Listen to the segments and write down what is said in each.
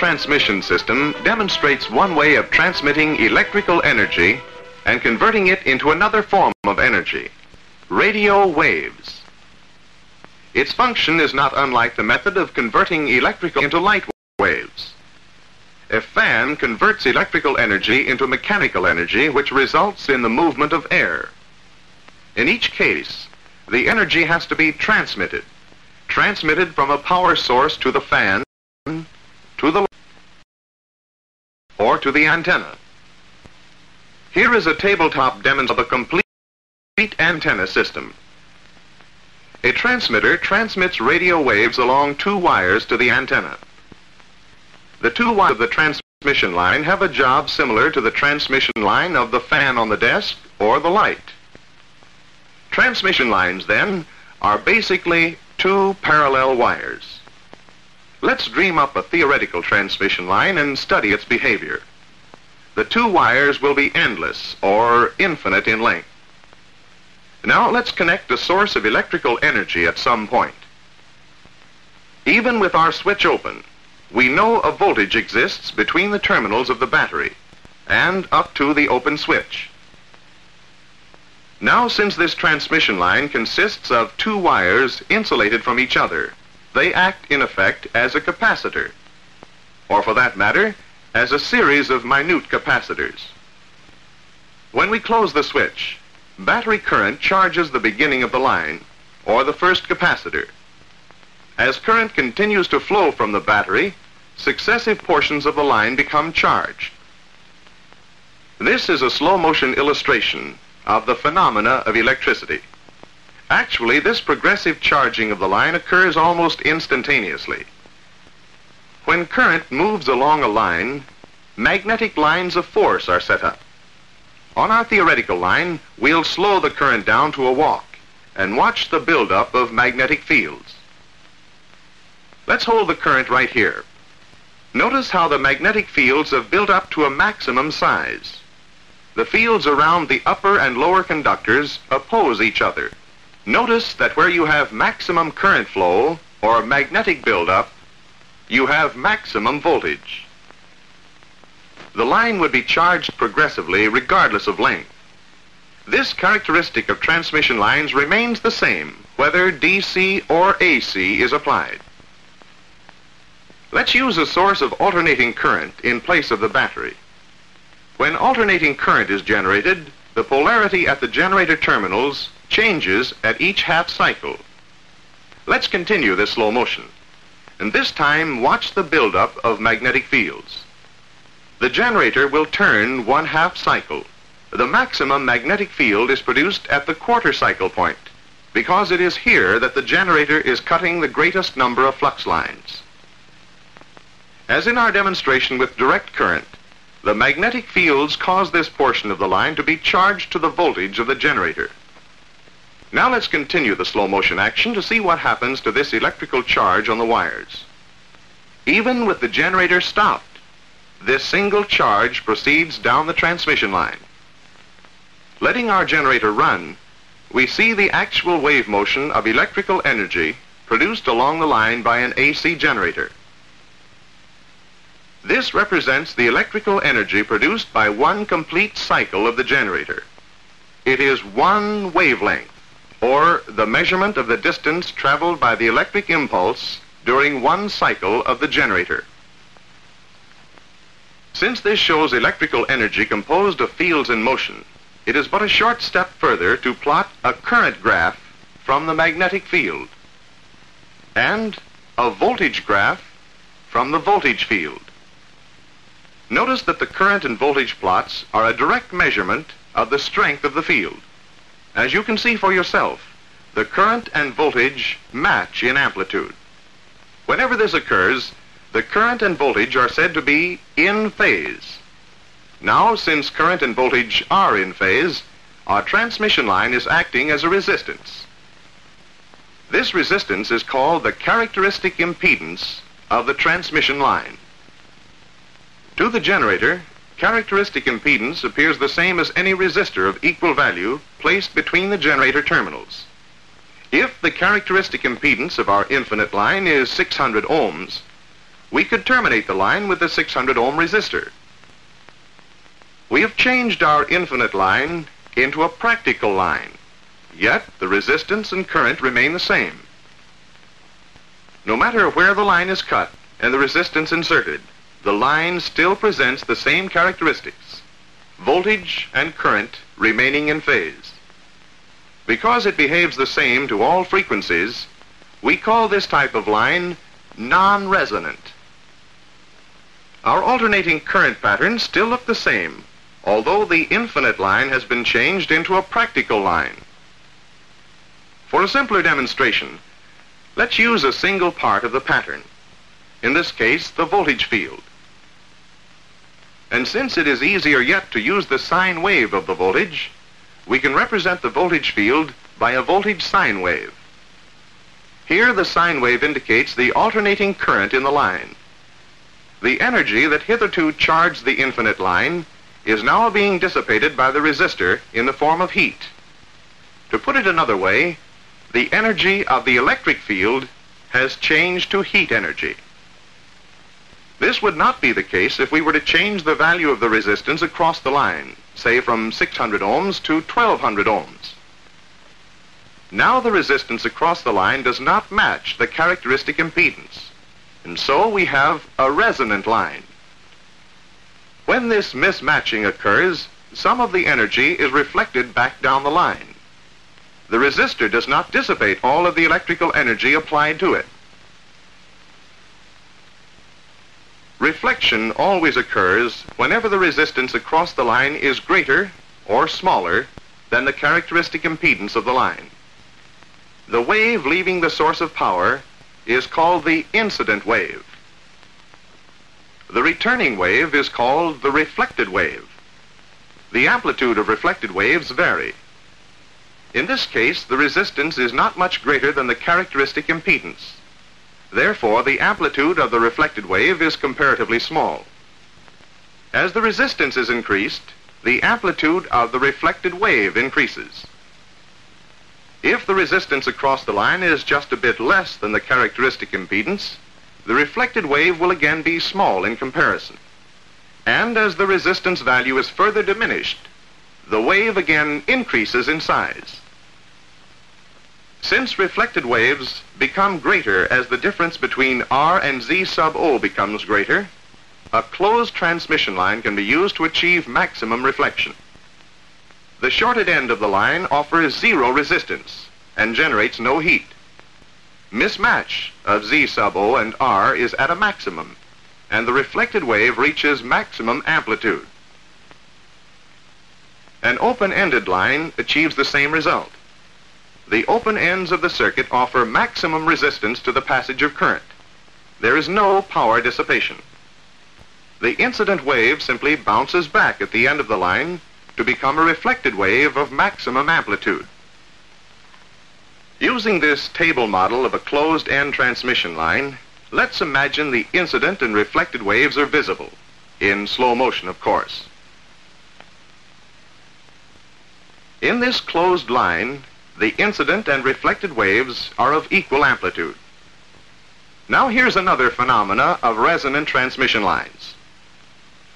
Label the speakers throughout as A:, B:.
A: transmission system demonstrates one way of transmitting electrical energy and converting it into another form of energy, radio waves. Its function is not unlike the method of converting electrical into light waves. A fan converts electrical energy into mechanical energy, which results in the movement of air. In each case, the energy has to be transmitted from a power source to the fan, to the or to the antenna. Here is a tabletop demonstration of a complete antenna system. A transmitter transmits radio waves along two wires to the antenna. The two wires of the transmission line have a job similar to the transmission line of the fan on the desk or the light. Transmission lines, then, are basically two parallel wires. Let's dream up a theoretical transmission line and study its behavior. The two wires will be endless or infinite in length. Now let's connect a source of electrical energy at some point. Even with our switch open, we know a voltage exists between the terminals of the battery and up to the open switch. Now, since this transmission line consists of two wires insulated from each other, they act in effect as a capacitor, or for that matter, as a series of minute capacitors. When we close the switch, battery current charges the beginning of the line, or the first capacitor. As current continues to flow from the battery, successive portions of the line become charged. This is a slow-motion illustration of the phenomena of electricity. Actually, this progressive charging of the line occurs almost instantaneously. When current moves along a line, magnetic lines of force are set up. On our theoretical line, we'll slow the current down to a walk and watch the buildup of magnetic fields. Let's hold the current right here. Notice how the magnetic fields have built up to a maximum size. The fields around the upper and lower conductors oppose each other. Notice that where you have maximum current flow or magnetic buildup, you have maximum voltage. The line would be charged progressively regardless of length. This characteristic of transmission lines remains the same whether DC or AC is applied. Let's use a source of alternating current in place of the battery. When alternating current is generated, the polarity at the generator terminals changes at each half cycle. Let's continue this slow motion, and this time watch the buildup of magnetic fields. The generator will turn 1/2 cycle. The maximum magnetic field is produced at the quarter cycle point, because it is here that the generator is cutting the greatest number of flux lines. As in our demonstration with direct current, the magnetic fields cause this portion of the line to be charged to the voltage of the generator. Now let's continue the slow motion action to see what happens to this electrical charge on the wires. Even with the generator stopped, this single charge proceeds down the transmission line. Letting our generator run, we see the actual wave motion of electrical energy produced along the line by an AC generator. This represents the electrical energy produced by one complete cycle of the generator. It is one wavelength, or the measurement of the distance traveled by the electric impulse during one cycle of the generator. Since this shows electrical energy composed of fields in motion, it is but a short step further to plot a current graph from the magnetic field and a voltage graph from the voltage field. Notice that the current and voltage plots are a direct measurement of the strength of the field. As you can see for yourself, the current and voltage match in amplitude. Whenever this occurs, the current and voltage are said to be in phase. Now, since current and voltage are in phase, our transmission line is acting as a resistance. This resistance is called the characteristic impedance of the transmission line. To the generator, characteristic impedance appears the same as any resistor of equal value placed between the generator terminals. If the characteristic impedance of our infinite line is 600 ohms, we could terminate the line with the 600 ohm resistor. We have changed our infinite line into a practical line, yet the resistance and current remain the same. No matter where the line is cut and the resistance inserted, the line still presents the same characteristics, voltage and current remaining in phase. Because it behaves the same to all frequencies, we call this type of line non-resonant. Our alternating current patterns still look the same, although the infinite line has been changed into a practical line. For a simpler demonstration, let's use a single part of the pattern, in this case the voltage field. And since it is easier yet to use the sine wave of the voltage, we can represent the voltage field by a voltage sine wave. Here the sine wave indicates the alternating current in the line. The energy that hitherto charged the infinite line is now being dissipated by the resistor in the form of heat. To put it another way, the energy of the electric field has changed to heat energy. This would not be the case if we were to change the value of the resistance across the line, say from 600 ohms to 1200 ohms. Now the resistance across the line does not match the characteristic impedance, and so we have a resonant line. When this mismatching occurs, some of the energy is reflected back down the line. The resistor does not dissipate all of the electrical energy applied to it. Reflection always occurs whenever the resistance across the line is greater or smaller than the characteristic impedance of the line. The wave leaving the source of power is called the incident wave. The returning wave is called the reflected wave. The amplitude of reflected waves vary. In this case, the resistance is not much greater than the characteristic impedance. Therefore, the amplitude of the reflected wave is comparatively small. As the resistance is increased, the amplitude of the reflected wave increases. If the resistance across the line is just a bit less than the characteristic impedance, the reflected wave will again be small in comparison. And as the resistance value is further diminished, the wave again increases in size. Since reflected waves become greater as the difference between R and Z sub O becomes greater, a closed transmission line can be used to achieve maximum reflection. The shorted end of the line offers zero resistance and generates no heat. Mismatch of Z sub O and R is at a maximum, and the reflected wave reaches maximum amplitude. An open-ended line achieves the same result. The open ends of the circuit offer maximum resistance to the passage of current. There is no power dissipation. The incident wave simply bounces back at the end of the line to become a reflected wave of maximum amplitude. Using this table model of a closed-end transmission line, let's imagine the incident and reflected waves are visible, in slow motion, of course. In this closed line, the incident and reflected waves are of equal amplitude. Now here's another phenomena of resonant transmission lines.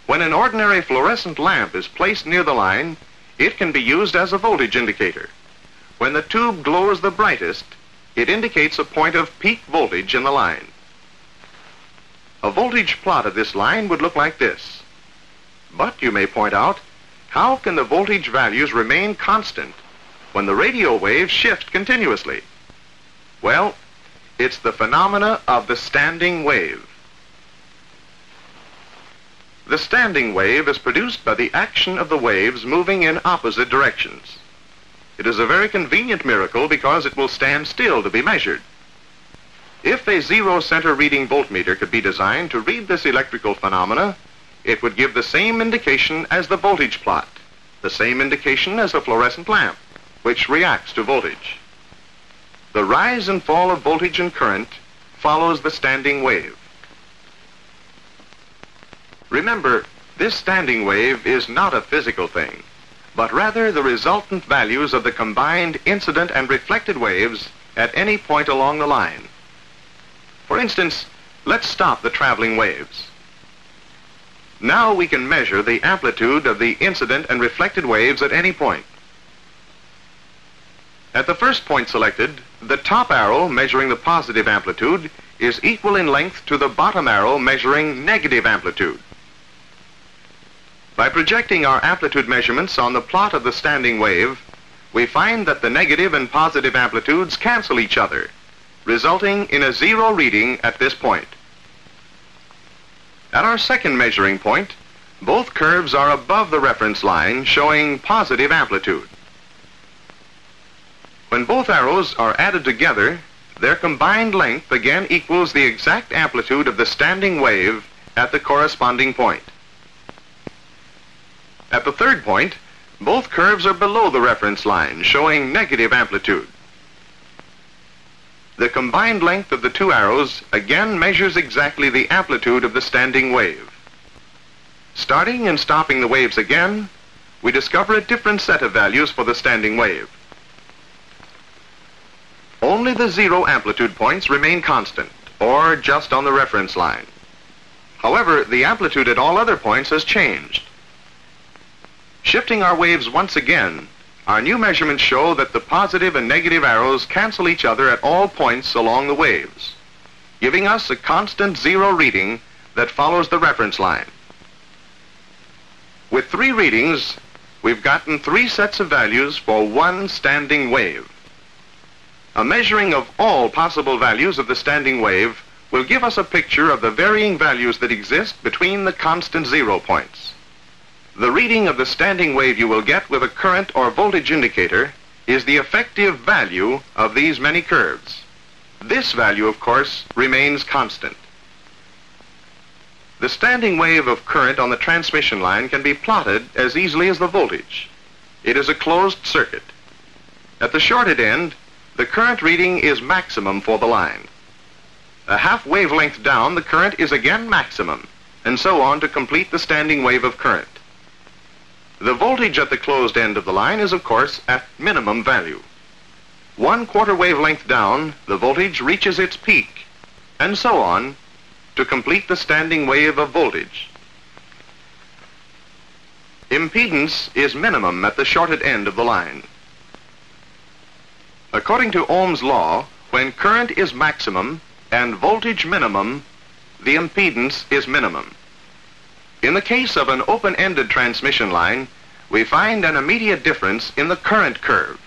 A: When an ordinary fluorescent lamp is placed near the line, it can be used as a voltage indicator. When the tube glows the brightest, it indicates a point of peak voltage in the line. A voltage plot of this line would look like this. But you may point out, how can the voltage values remain constant when the radio waves shift continuously? Well, it's the phenomena of the standing wave. The standing wave is produced by the action of the waves moving in opposite directions. It is a very convenient miracle because it will stand still to be measured. If a zero-center reading voltmeter could be designed to read this electrical phenomena, it would give the same indication as the voltage plot, the same indication as a fluorescent lamp, which reacts to voltage. The rise and fall of voltage and current follows the standing wave. Remember, this standing wave is not a physical thing, but rather the resultant values of the combined incident and reflected waves at any point along the line. For instance, let's stop the traveling waves. Now we can measure the amplitude of the incident and reflected waves at any point. At the first point selected, the top arrow measuring the positive amplitude is equal in length to the bottom arrow measuring negative amplitude. By projecting our amplitude measurements on the plot of the standing wave, we find that the negative and positive amplitudes cancel each other, resulting in a zero reading at this point. At our second measuring point, both curves are above the reference line showing positive amplitude. When both arrows are added together, their combined length again equals the exact amplitude of the standing wave at the corresponding point. At the third point, both curves are below the reference line, showing negative amplitude. The combined length of the two arrows again measures exactly the amplitude of the standing wave. Starting and stopping the waves again, we discover a different set of values for the standing wave. Only the zero amplitude points remain constant, or just on the reference line. However, the amplitude at all other points has changed. Shifting our waves once again, our new measurements show that the positive and negative arrows cancel each other at all points along the waves, giving us a constant zero reading that follows the reference line. With 3 readings, we've gotten 3 sets of values for one standing wave. A measuring of all possible values of the standing wave will give us a picture of the varying values that exist between the constant zero points. The reading of the standing wave you will get with a current or voltage indicator is the effective value of these many curves. This value, of course, remains constant. The standing wave of current on the transmission line can be plotted as easily as the voltage. It is a closed circuit. At the shorted end, the current reading is maximum for the line. A half wavelength down, the current is again maximum, and so on to complete the standing wave of current. The voltage at the closed end of the line is, of course, at minimum value. 1/4 wavelength down, the voltage reaches its peak, and so on to complete the standing wave of voltage. Impedance is minimum at the shorted end of the line. According to Ohm's law, when current is maximum and voltage minimum, the impedance is minimum. In the case of an open-ended transmission line, we find an immediate difference in the current curve.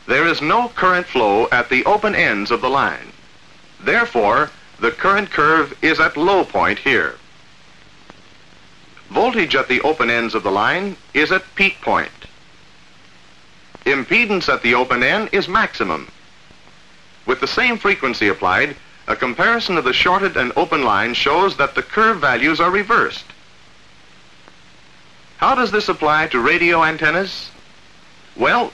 A: There is no current flow at the open ends of the line. Therefore, the current curve is at low point here. Voltage at the open ends of the line is at peak point. Impedance at the open end is maximum. With the same frequency applied, a comparison of the shorted and open lines shows that the curve values are reversed. How does this apply to radio antennas? Well,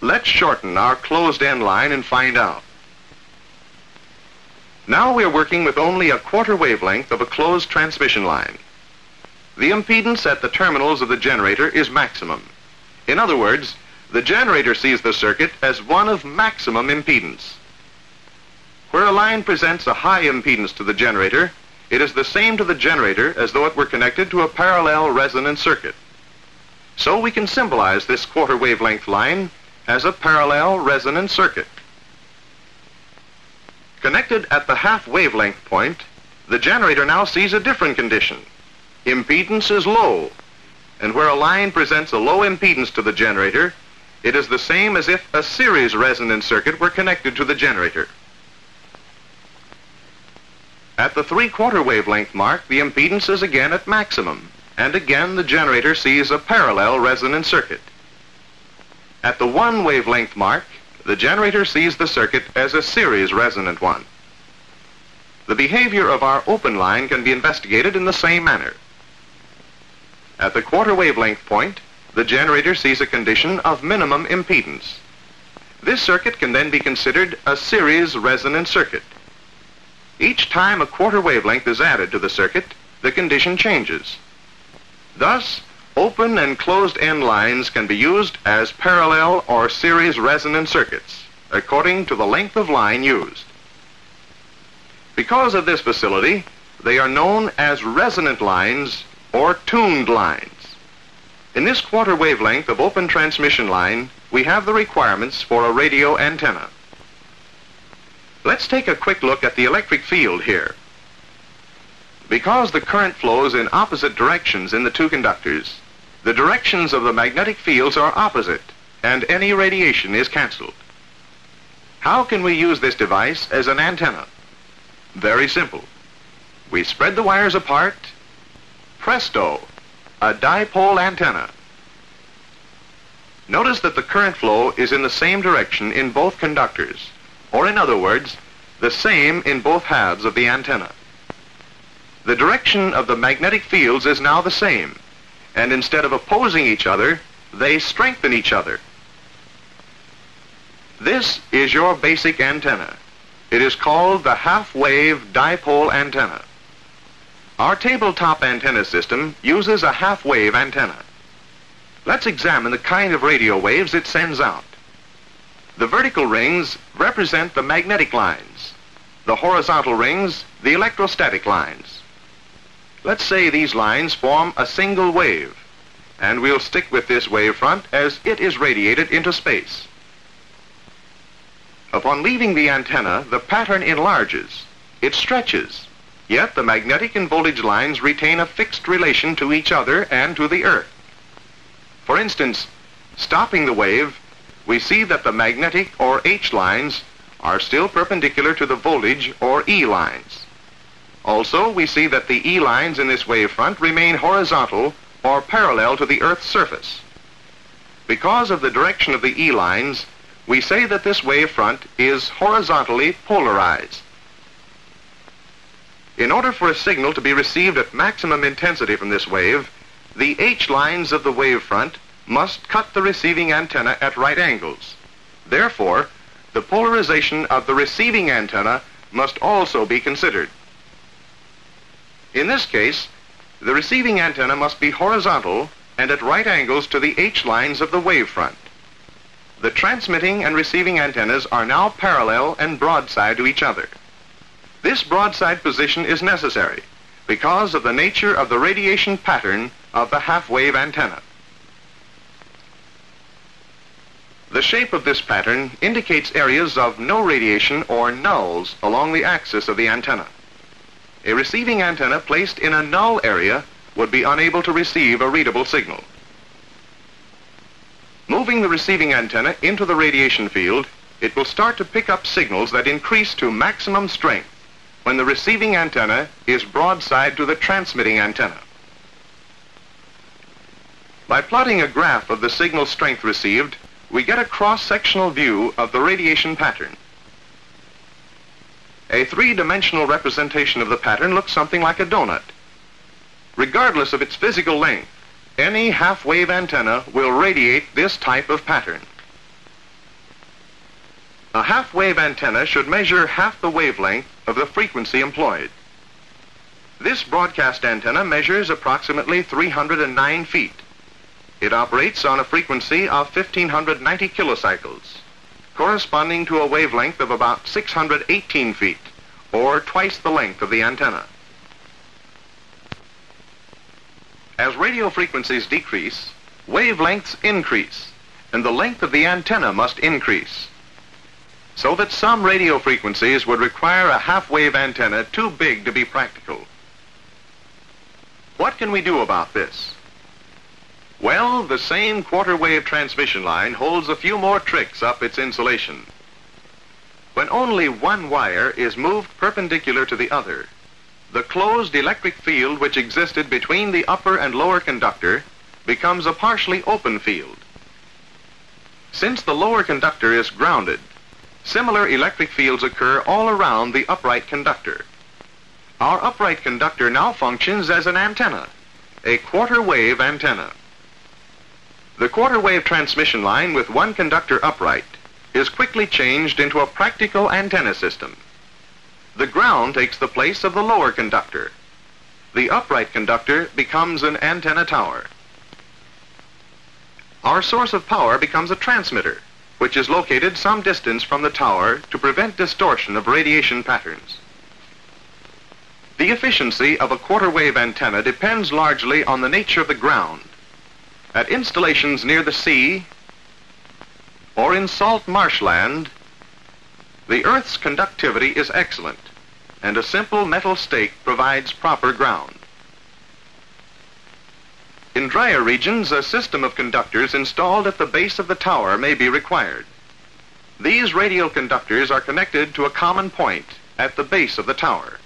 A: let's shorten our closed-end line and find out. Now we are working with only a 1/4 wavelength of a closed transmission line. The impedance at the terminals of the generator is maximum. In other words, the generator sees the circuit as one of maximum impedance. Where a line presents a high impedance to the generator, it is the same to the generator as though it were connected to a parallel resonant circuit. So we can symbolize this 1/4 wavelength line as a parallel resonant circuit. Connected at the half wavelength point, the generator now sees a different condition. Impedance is low, and where a line presents a low impedance to the generator, it is the same as if a series resonant circuit were connected to the generator. At the 3/4 wavelength mark, the impedance is again at maximum, and again the generator sees a parallel resonant circuit. At the 1 wavelength mark, the generator sees the circuit as a series resonant one. The behavior of our open line can be investigated in the same manner. At the 1/4 wavelength point, the generator sees a condition of minimum impedance. This circuit can then be considered a series resonant circuit. Each time a 1/4 wavelength is added to the circuit, the condition changes. Thus, open and closed end lines can be used as parallel or series resonant circuits, according to the length of line used. Because of this facility, they are known as resonant lines or tuned lines. In this quarter wavelength of open transmission line, we have the requirements for a radio antenna. Let's take a quick look at the electric field here. Because the current flows in opposite directions in the two conductors, the directions of the magnetic fields are opposite, and any radiation is canceled. How can we use this device as an antenna? Very simple. We spread the wires apart. Presto, a dipole antenna. Notice that the current flow is in the same direction in both conductors, or in other words, the same in both halves of the antenna. The direction of the magnetic fields is now the same, and instead of opposing each other, they strengthen each other. This is your basic antenna. It is called the half-wave dipole antenna. Our tabletop antenna system uses a half-wave antenna. Let's examine the kind of radio waves it sends out. The vertical rings represent the magnetic lines. The horizontal rings, the electrostatic lines. Let's say these lines form a single wave, and we'll stick with this wavefront as it is radiated into space. Upon leaving the antenna, the pattern enlarges. It stretches, yet the magnetic and voltage lines retain a fixed relation to each other and to the Earth. For instance, stopping the wave, we see that the magnetic or H lines are still perpendicular to the voltage or E lines. Also, we see that the E lines in this wavefront remain horizontal or parallel to the Earth's surface. Because of the direction of the E lines, we say that this wavefront is horizontally polarized. In order for a signal to be received at maximum intensity from this wave, the H lines of the wavefront must cut the receiving antenna at right angles. Therefore, the polarization of the receiving antenna must also be considered. In this case, the receiving antenna must be horizontal and at right angles to the H lines of the wavefront. The transmitting and receiving antennas are now parallel and broadside to each other. This broadside position is necessary because of the nature of the radiation pattern of the half-wave antenna. The shape of this pattern indicates areas of no radiation or nulls along the axis of the antenna. A receiving antenna placed in a null area would be unable to receive a readable signal. Moving the receiving antenna into the radiation field, it will start to pick up signals that increase to maximum strength when the receiving antenna is broadside to the transmitting antenna. By plotting a graph of the signal strength received, we get a cross-sectional view of the radiation pattern. A three-dimensional representation of the pattern looks something like a donut. Regardless of its physical length, any half-wave antenna will radiate this type of pattern. A half-wave antenna should measure half the wavelength of the frequency employed. This broadcast antenna measures approximately 309 feet. It operates on a frequency of 1590 kilocycles, corresponding to a wavelength of about 618 feet, or twice the length of the antenna. As radio frequencies decrease, wavelengths increase, and the length of the antenna must increase, so that some radio frequencies would require a half-wave antenna too big to be practical. What can we do about this? Well, the same quarter-wave transmission line holds a few more tricks up its insulation. When only one wire is moved perpendicular to the other, the closed electric field which existed between the upper and lower conductor becomes a partially open field. Since the lower conductor is grounded, similar electric fields occur all around the upright conductor. Our upright conductor now functions as an antenna, a quarter-wave antenna. The quarter-wave transmission line with one conductor upright is quickly changed into a practical antenna system. The ground takes the place of the lower conductor. The upright conductor becomes an antenna tower. Our source of power becomes a transmitter, which is located some distance from the tower to prevent distortion of radiation patterns. The efficiency of a quarter wave antenna depends largely on the nature of the ground. At installations near the sea or in salt marshland, the Earth's conductivity is excellent, and a simple metal stake provides proper ground. In drier regions, a system of conductors installed at the base of the tower may be required. These radial conductors are connected to a common point at the base of the tower.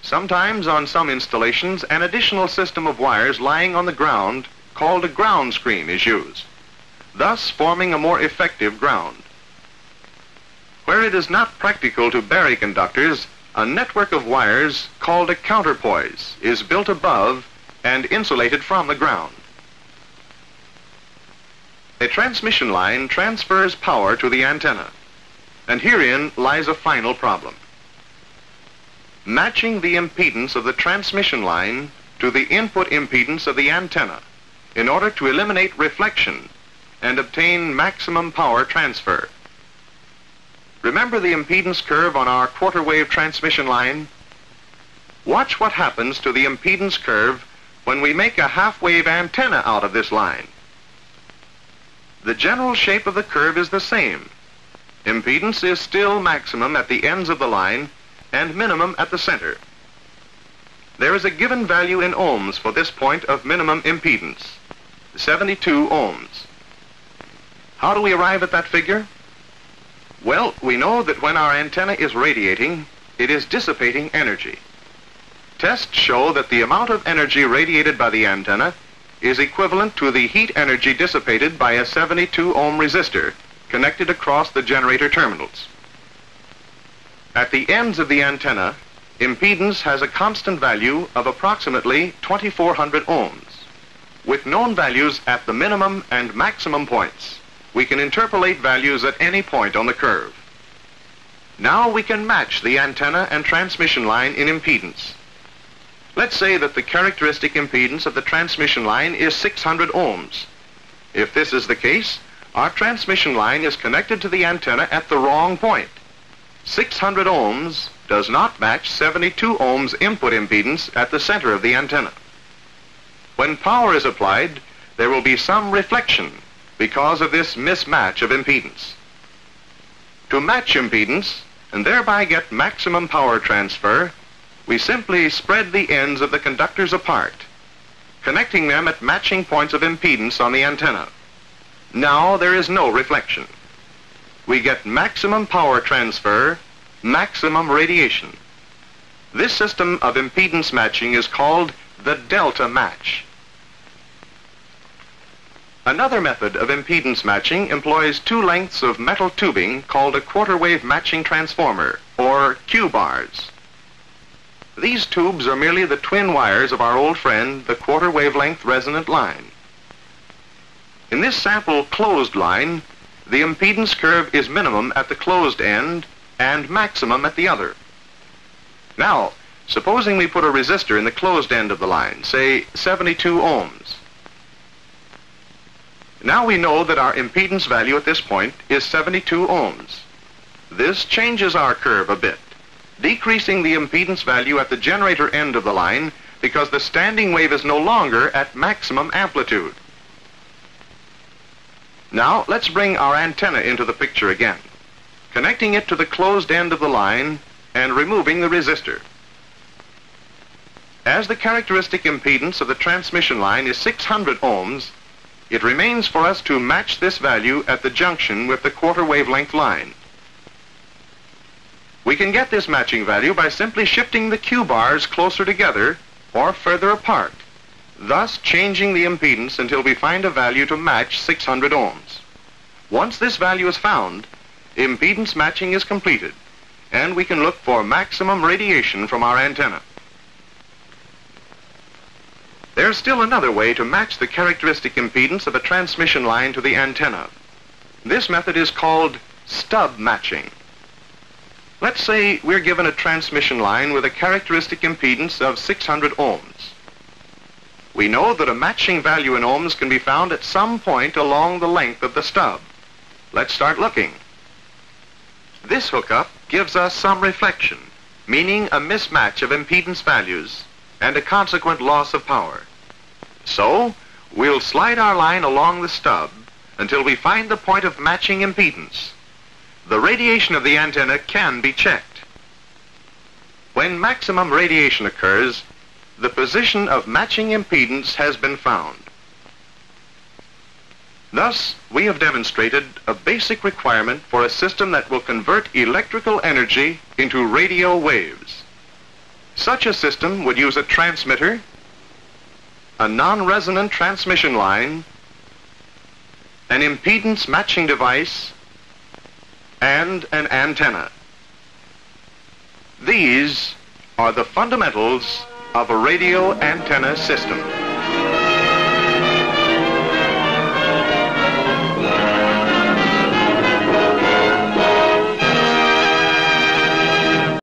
A: Sometimes, on some installations, an additional system of wires lying on the ground called a ground screen is used, thus forming a more effective ground. Where it is not practical to bury conductors, a network of wires called a counterpoise is built above and insulated from the ground. A transmission line transfers power to the antenna, and herein lies a final problem. Matching the impedance of the transmission line to the input impedance of the antenna in order to eliminate reflection and obtain maximum power transfer. Remember the impedance curve on our quarter wave transmission line? Watch what happens to the impedance curve when we make a half wave antenna out of this line. The general shape of the curve is the same. Impedance is still maximum at the ends of the line and minimum at the center. There is a given value in ohms for this point of minimum impedance, 72 ohms. How do we arrive at that figure? Well, we know that when our antenna is radiating, it is dissipating energy. Tests show that the amount of energy radiated by the antenna is equivalent to the heat energy dissipated by a 72 ohm resistor connected across the generator terminals. At the ends of the antenna, impedance has a constant value of approximately 2400 ohms. With known values at the minimum and maximum points, we can interpolate values at any point on the curve. Now we can match the antenna and transmission line in impedance. Let's say that the characteristic impedance of the transmission line is 600 ohms. If this is the case, our transmission line is connected to the antenna at the wrong point. 600 ohms does not match 72 ohms input impedance at the center of the antenna. When power is applied, there will be some reflection because of this mismatch of impedance. To match impedance and thereby get maximum power transfer, we simply spread the ends of the conductors apart, connecting them at matching points of impedance on the antenna. Now there is no reflection. We get maximum power transfer, maximum radiation. This system of impedance matching is called the delta match. Another method of impedance matching employs two lengths of metal tubing called a quarter wave matching transformer, or Q-bars. These tubes are merely the twin wires of our old friend, the quarter wavelength resonant line. In this sample closed line, the impedance curve is minimum at the closed end and maximum at the other. Now, supposing we put a resistor in the closed end of the line, say 72 ohms. Now we know that our impedance value at this point is 72 ohms. This changes our curve a bit, decreasing the impedance value at the generator end of the line because the standing wave is no longer at maximum amplitude. Now let's bring our antenna into the picture again, connecting it to the closed end of the line and removing the resistor. As the characteristic impedance of the transmission line is 600 ohms, it remains for us to match this value at the junction with the quarter wavelength line. We can get this matching value by simply shifting the Q-bars closer together or further apart, thus changing the impedance until we find a value to match 600 ohms. Once this value is found, impedance matching is completed, and we can look for maximum radiation from our antenna. There's still another way to match the characteristic impedance of a transmission line to the antenna. This method is called stub matching. Let's say we're given a transmission line with a characteristic impedance of 600 ohms. We know that a matching value in ohms can be found at some point along the length of the stub. Let's start looking. This hookup gives us some reflection, meaning a mismatch of impedance values and a consequent loss of power. So, we'll slide our line along the stub until we find the point of matching impedance. The radiation of the antenna can be checked. When maximum radiation occurs, the position of matching impedance has been found. Thus, we have demonstrated a basic requirement for a system that will convert electrical energy into radio waves. Such a system would use a transmitter, a non-resonant transmission line, an impedance matching device, and an antenna. These are the fundamentals of a radio antenna system.